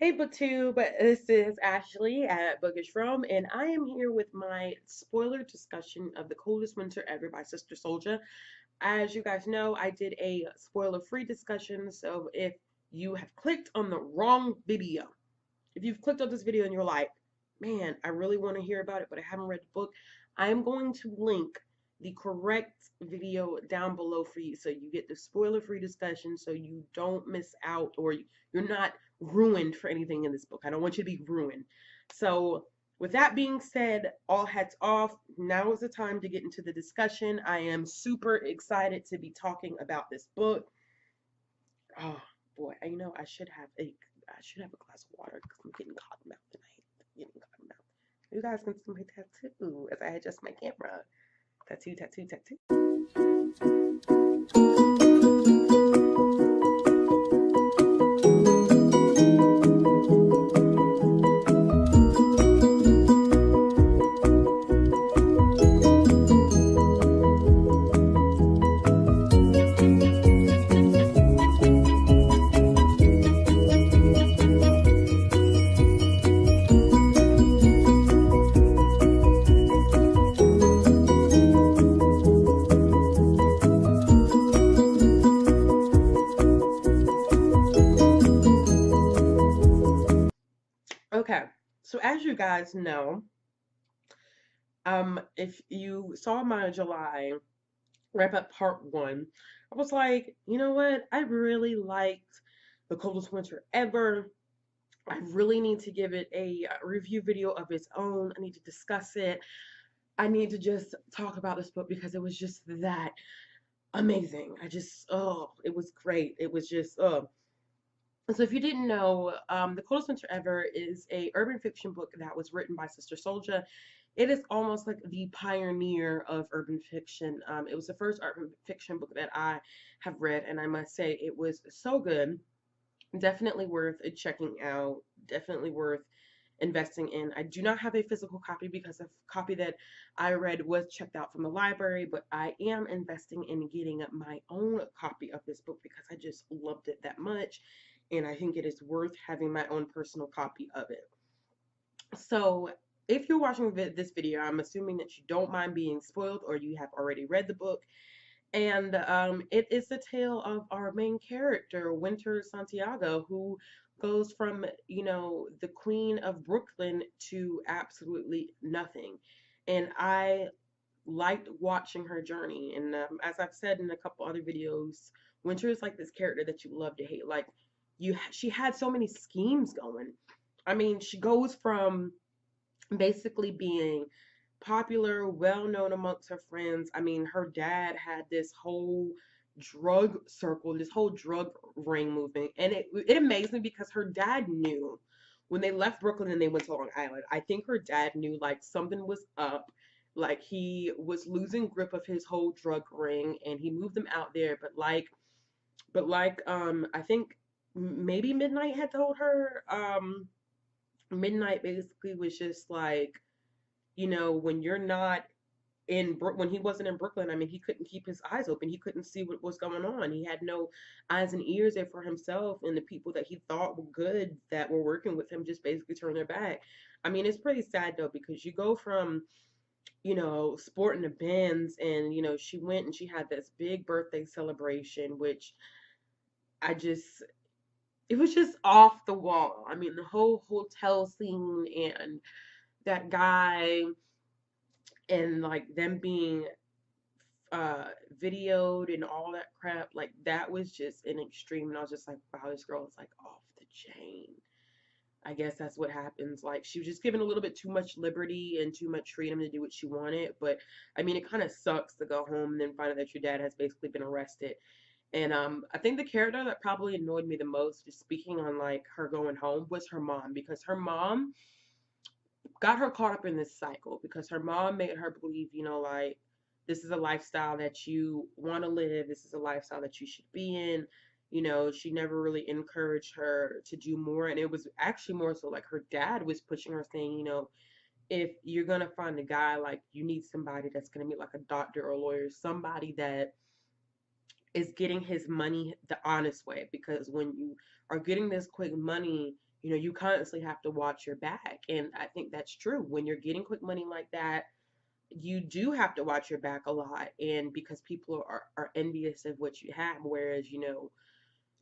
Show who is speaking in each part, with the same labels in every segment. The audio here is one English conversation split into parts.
Speaker 1: Hey BookTube, this is Ashley at Bookish Rome, and I am here with my spoiler discussion of The Coldest Winter Ever by Sister Souljah. As you guys know, I did a spoiler-free discussion, so if you have clicked on the wrong video, if you've clicked on this video and you're like, man, I really want to hear about it, but I haven't read the book, I am going to link the correct video down below for you so you get the spoiler free discussion so you don't miss out or you're not ruined for anything in this book. I don't want you to be ruined. So, with that being said, all hats off. Now is the time to get into the discussion. I am super excited to be talking about this book. Oh boy, I should have a glass of water because I'm getting cotton mouth tonight. Getting cotton mouth. You guys can see my tattoo as I adjust my camera. Tattoo, tattoo, tattoo. Okay, so as you guys know, if you saw my July wrap up part one, I was like, you know what? I really liked The Coldest Winter Ever. I really need to give it a review video of its own. I need to discuss it. I need to just talk about this book because it was just that amazing. It was great. It was just, So if you didn't know, The Coldest Winter Ever is a urban fiction book that was written by Sister Souljah. It is almost like the pioneer of urban fiction. It was the first urban fiction book that I have read, and I must say it was so good. Definitely worth checking out. Definitely worth investing in. I do not have a physical copy because the copy that I read was checked out from the library, but I am investing in getting my own copy of this book because I just loved it that much, and I think it is worth having my own personal copy of it. So, if you're watching this video, I'm assuming that you don't mind being spoiled or you have already read the book. And it is the tale of our main character, Winter Santiago, who goes from, the queen of Brooklyn to absolutely nothing. And I liked watching her journey. And as I've said in a couple other videos, Winter is like this character that you love to hate. Like, she had so many schemes going. I mean, she goes from basically being popular, well known amongst her friends. I mean, her dad had this whole drug circle, this whole drug ring movement, and it amazed me because her dad knew when they left Brooklyn and they went to Long Island. I think her dad knew like something was up, like he was losing grip of his whole drug ring, and he moved them out there. But I think maybe Midnight had told her. Midnight basically was just like, when you're not when he wasn't in Brooklyn, I mean, he couldn't keep his eyes open. He couldn't see what was going on. He had no eyes and ears there for himself, and the people that he thought were good that were working with him just basically turned their back. I mean, it's pretty sad though because you go from, sporting the Benz, and she went and she had this big birthday celebration, which I just it was just off the wall. I mean, the whole hotel scene and that guy and like them being uh videoed and all that crap, like that was just an extreme, and I was just like, wow, this girl is like off the chain. I guess that's what happens. Like, she was just given a little bit too much liberty and too much freedom to do what she wanted. But I mean, it kind of sucks to go home and then find out that your dad has basically been arrested. And I think the character that probably annoyed me the most, just speaking on like her going home, was her mom, because her mom got her caught up in this cycle because her mom made her believe, like, this is a lifestyle that you want to live, this is a lifestyle that you should be in. She never really encouraged her to do more, and it was actually more so like her dad was pushing her, saying, if you're gonna find a guy, like, you need somebody that's gonna be like a doctor or a lawyer, somebody that is getting his money the honest way, because when you are getting this quick money, you constantly have to watch your back. And I think that's true. When you're getting quick money like that, you do have to watch your back a lot. And because people are envious of what you have, whereas,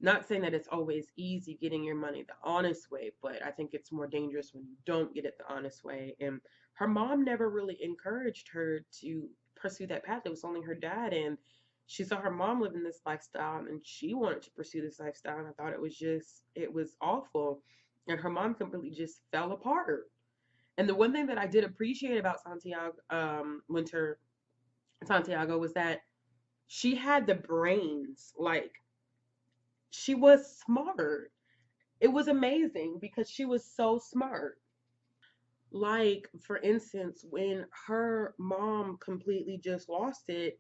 Speaker 1: not saying that it's always easy getting your money the honest way, but I think it's more dangerous when you don't get it the honest way. And her mom never really encouraged her to pursue that path. It was only her dad, and she saw her mom living this lifestyle, and she wanted to pursue this lifestyle. And I thought it was awful. And her mom completely just fell apart. And the one thing that I did appreciate about Winter Santiago was that she had the brains. Like, she was smart. It was amazing because she was so smart. Like, for instance, when her mom completely just lost it,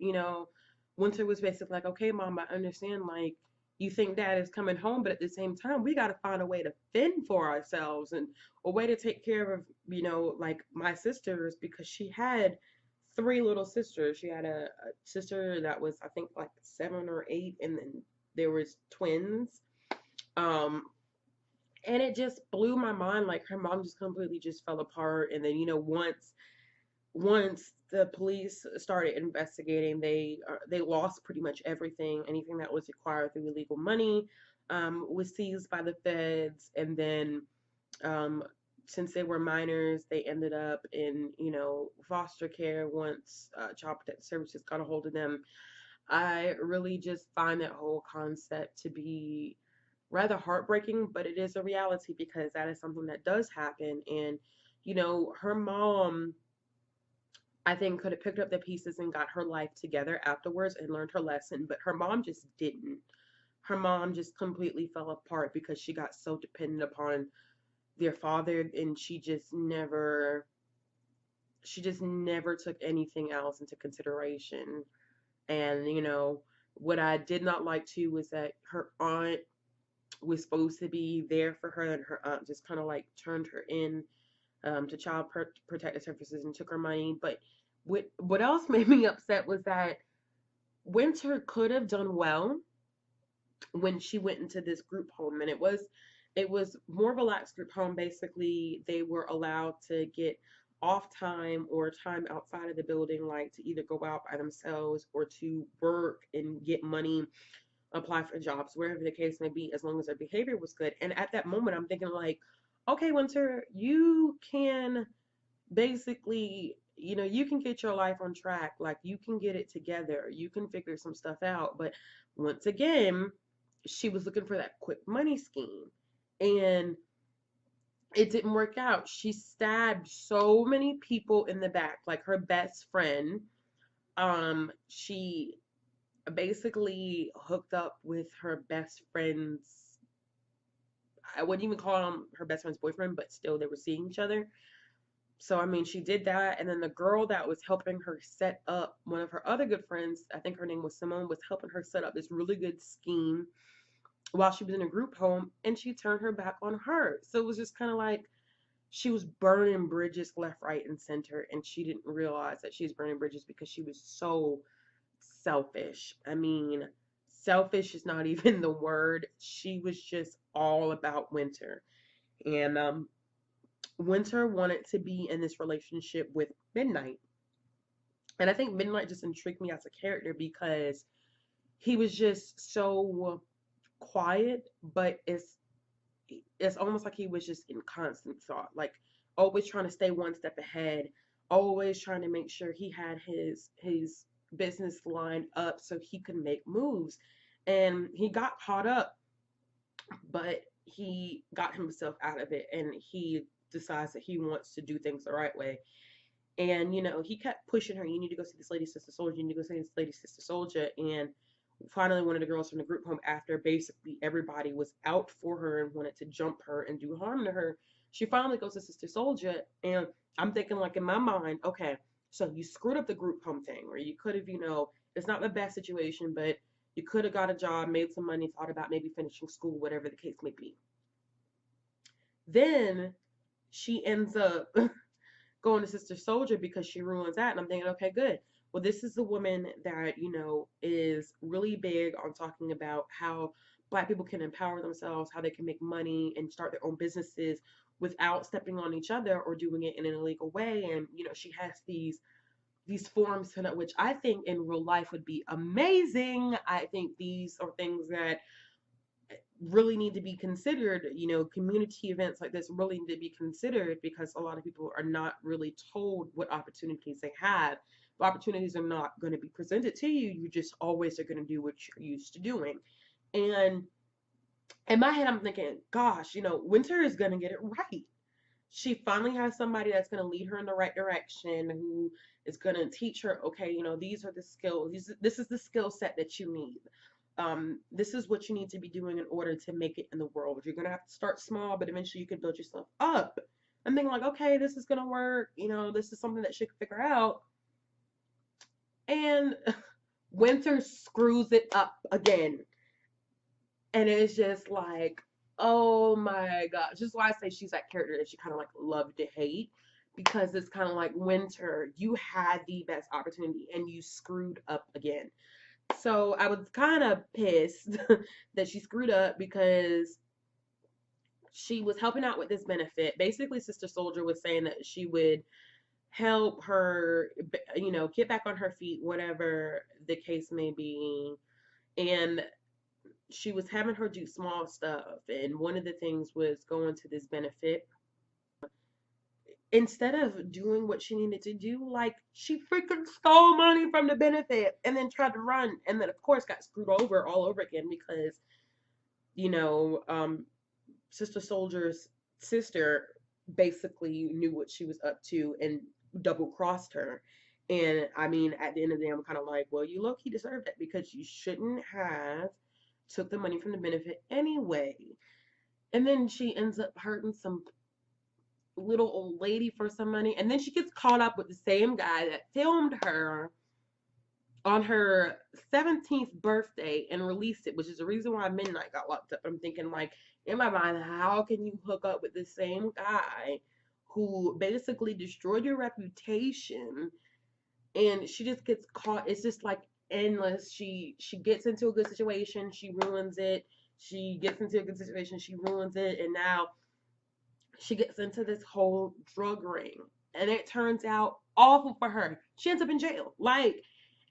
Speaker 1: Winter was basically like, okay, mom, I understand, like, you think dad is coming home, but at the same time, we got to find a way to fend for ourselves and a way to take care of, like my sisters, because she had three little sisters. She had a sister that was, I think, like 7 or 8, and then there was twins. Um, and it just blew my mind. Like, her mom just completely just fell apart. And then, once the police started investigating, they lost pretty much everything. Anything that was acquired through illegal money was seized by the feds. And then, um, since they were minors, they ended up in, foster care once Child Protective Services got a hold of them. I really just find that whole concept to be rather heartbreaking, but it is a reality because that is something that does happen. And, her mom, I think, could have picked up the pieces and got her life together afterwards and learned her lesson, but her mom just didn't. Her mom just completely fell apart because she got so dependent upon their father, and she just never took anything else into consideration. And, what I did not like too was that her aunt was supposed to be there for her, and her aunt just kind of like turned her in to Protective Services and took her money. But what else made me upset was that Winter could have done well when she went into this group home, and it was more relaxed group home. Basically, they were allowed to get off time or time outside of the building, like to either go out by themselves or to work and get money, apply for jobs, wherever the case may be, as long as their behavior was good. And at that moment, I'm thinking like, okay, Winter, you can basically, you can get your life on track. Like, you can get it together. You can figure some stuff out. But once again, she was looking for that quick money scheme. And it didn't work out. She stabbed so many people in the back, like her best friend. She basically hooked up with her best friend's, I wouldn't even call him her best friend's boyfriend, but still they were seeing each other. So, I mean, she did that. And then the girl that was helping her set up, one of her other good friends, I think her name was Simone, was helping her set up this really good scheme while she was in a group home, and she turned her back on her. So it was just kind of like she was burning bridges left, right, and center, and she didn't realize that she was burning bridges because she was so selfish. I mean, selfish is not even the word. She was just all about Winter. And Winter wanted to be in this relationship with Midnight. And I think Midnight just intrigued me as a character because he was just so quiet, but it's almost like he was just in constant thought, like always trying to stay one step ahead, always trying to make sure he had his business lined up so he could make moves. And he got caught up, but he got himself out of it, and he decides that he wants to do things the right way. And, he kept pushing her, you need to go see this lady, Sister Souljah, you need to go see this lady, Sister Souljah. And finally, one of the girls from the group home, after basically everybody was out for her and wanted to jump her and do harm to her, she finally goes to Sister Souljah. And I'm thinking, like, in my mind, okay, so you screwed up the group home thing, or you could have, it's not the best situation, but you could have got a job, made some money, thought about maybe finishing school, whatever the case may be. Then she ends up going to Sister Souljah because she ruins that. And I'm thinking, okay, good. Well, this is the woman that, is really big on talking about how Black people can empower themselves, how they can make money and start their own businesses without stepping on each other or doing it in an illegal way. And she has these forums set up, which I think in real life would be amazing. I think these are things that really need to be considered. Community events like this really need to be considered because a lot of people are not really told what opportunities they have. The opportunities are not going to be presented to you. You just always are going to do what you're used to doing. And in my head, I'm thinking, gosh, Winter is going to get it right. She finally has somebody that's going to lead her in the right direction, who is going to teach her, okay, these are the skills. This is the skill set that you need. This is what you need to be doing in order to make it in the world. You're going to have to start small, but eventually you can build yourself up. I'm thinking like, okay, this is going to work. This is something that she can figure out. And Winter screws it up again. And it's just like, oh my gosh. Just why I say she's that character that you kind of like love to hate. Because it's kind of like, Winter, you had the best opportunity and you screwed up again. So I was kind of pissed that she screwed up because she was helping out with this benefit. Basically, Sister Souljah was saying that she would help her, get back on her feet, whatever the case may be. And she was having her do small stuff. And one of the things was going to this benefit. Instead of doing what she needed to do, like, she freaking stole money from the benefit and then tried to run, and then of course got screwed over all over again because you know um Sister Soldier's sister basically knew what she was up to and double crossed her. And I mean, at the end of the day, I'm kind of like, well, you low-key deserved that because you shouldn't have took the money from the benefit anyway. And then she ends up hurting some little old lady for some money, and then she gets caught up with the same guy that filmed her on her 17th birthday and released it, which is the reason why Midnight got locked up. I'm thinking, like, in my mind, how can you hook up with the same guy who basically destroyed your reputation? And she just gets caught. It's just like endless. She gets into a good situation, she ruins it. She gets into a good situation, she ruins it, and now she gets into this whole drug ring, and it turns out awful for her. She ends up in jail. Like,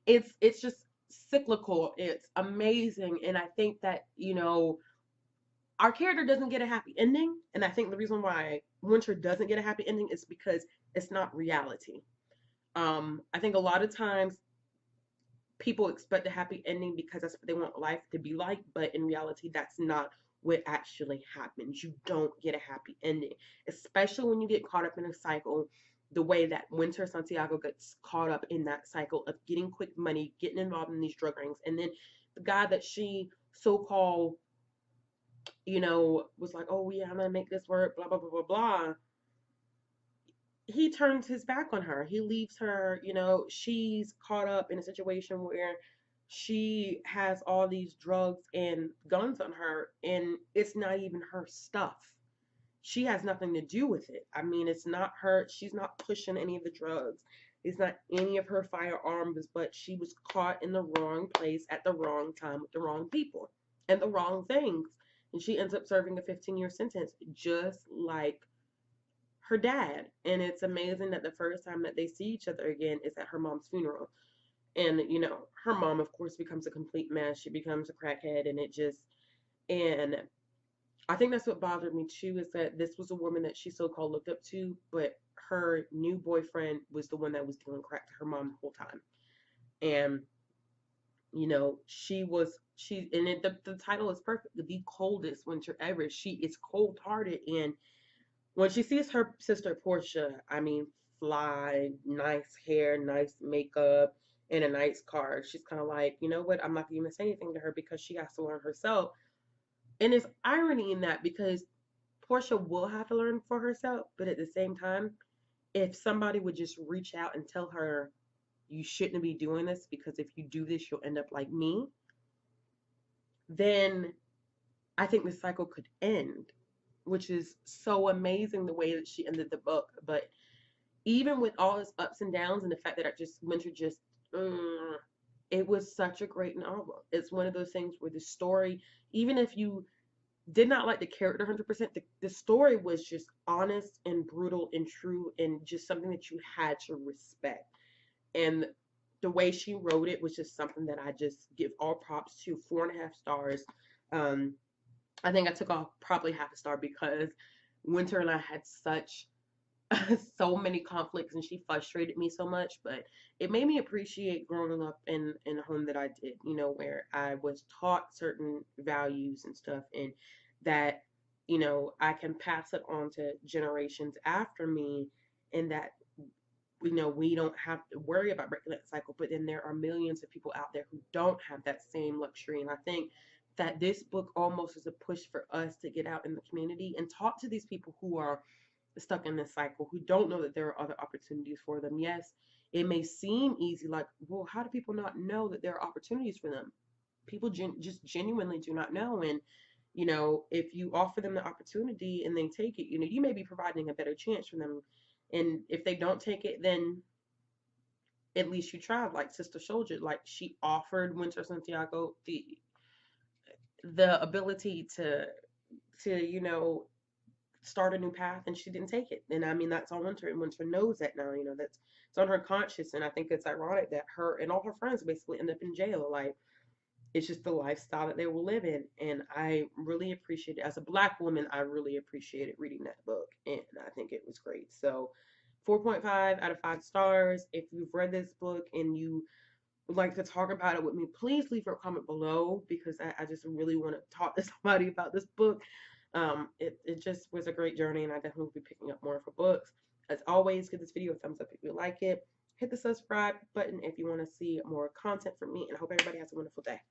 Speaker 1: it's just cyclical. It's amazing. And I think that our character doesn't get a happy ending, and I think the reason why Winter doesn't get a happy ending is because it's not reality. I think a lot of times people expect a happy ending because that's what they want life to be like, but in reality, that's not what actually happens. You don't get a happy ending, especially when you get caught up in a cycle the way that Winter Santiago gets caught up in that cycle of getting quick money, getting involved in these drug rings, and then the guy that she so-called, was like, oh yeah, I'm gonna make this work, blah blah blah blah blah. He turns his back on her. He leaves her. She's caught up in a situation where she has all these drugs and guns on her, and it's not even her stuff. She has nothing to do with it. I mean, it's not her. She's not pushing any of the drugs. It's not any of her firearms, but she was caught in the wrong place at the wrong time with the wrong people and the wrong things. And she ends up serving a 15-year sentence, just like her dad. And it's amazing that the first time that they see each other again is at her mom's funeral. And her mom, of course, becomes a complete mess. She becomes a crackhead, and and I think that's what bothered me too, is that this was a woman that she so-called looked up to, but her new boyfriend was the one that was dealing crack to her mom the whole time. And the title is perfect, the coldest winter ever. She is cold-hearted, and when she sees her sister Portia, I mean, fly, nice hair, nice makeup, and a nice car, she's kind of like, you know what, I'm not going to say anything to her because she has to learn herself. And there's irony in that because Portia will have to learn for herself, but at the same time, if somebody would just reach out and tell her, you shouldn't be doing this because if you do this, you'll end up like me, then I think the cycle could end, which is so amazing the way that she ended the book. But even with all its ups and downs and the fact that Winter just it was such a great novel. It's one of those things where the story, even if you did not like the character 100%, the story was just honest and brutal and true and just something that you had to respect. And the way she wrote it was just something that I just give all props to. 4.5 stars. Um, I think I took off probably half a star because Winter and I had such so many conflicts and she frustrated me so much, but it made me appreciate growing up in a home that I did, where I was taught certain values and stuff, and that I can pass it on to generations after me, and that we don't have to worry about breaking that cycle. But then there are millions of people out there who don't have that same luxury, and I think that this book almost is a push for us to get out in the community and talk to these people who are stuck in this cycle, who don't know that there are other opportunities for them. Yes, it may seem easy, like, well, how do people not know that there are opportunities for them? People just genuinely do not know. And if you offer them the opportunity and they take it, you may be providing a better chance for them. And if they don't take it, then at least you tried. Like Sister Soldier, like she offered Winter Santiago the ability to start a new path, and she didn't take it. And I mean, that's on Winter, and Winter knows that now. That's it's on her conscience. And I think it's ironic that her and all her friends basically end up in jail. Like, it's just the lifestyle that they will live in. And I really appreciate it. As a Black woman, I really appreciated reading that book, and I think it was great. So 4.5 out of 5 stars. If you've read this book and you would like to talk about it with me, please leave your comment below, because I just really want to talk to somebody about this book. It just was a great journey, and I definitely will be picking up more of her books. As always, give this video a thumbs up if you like it. Hit the subscribe button if you want to see more content from me, and I hope everybody has a wonderful day.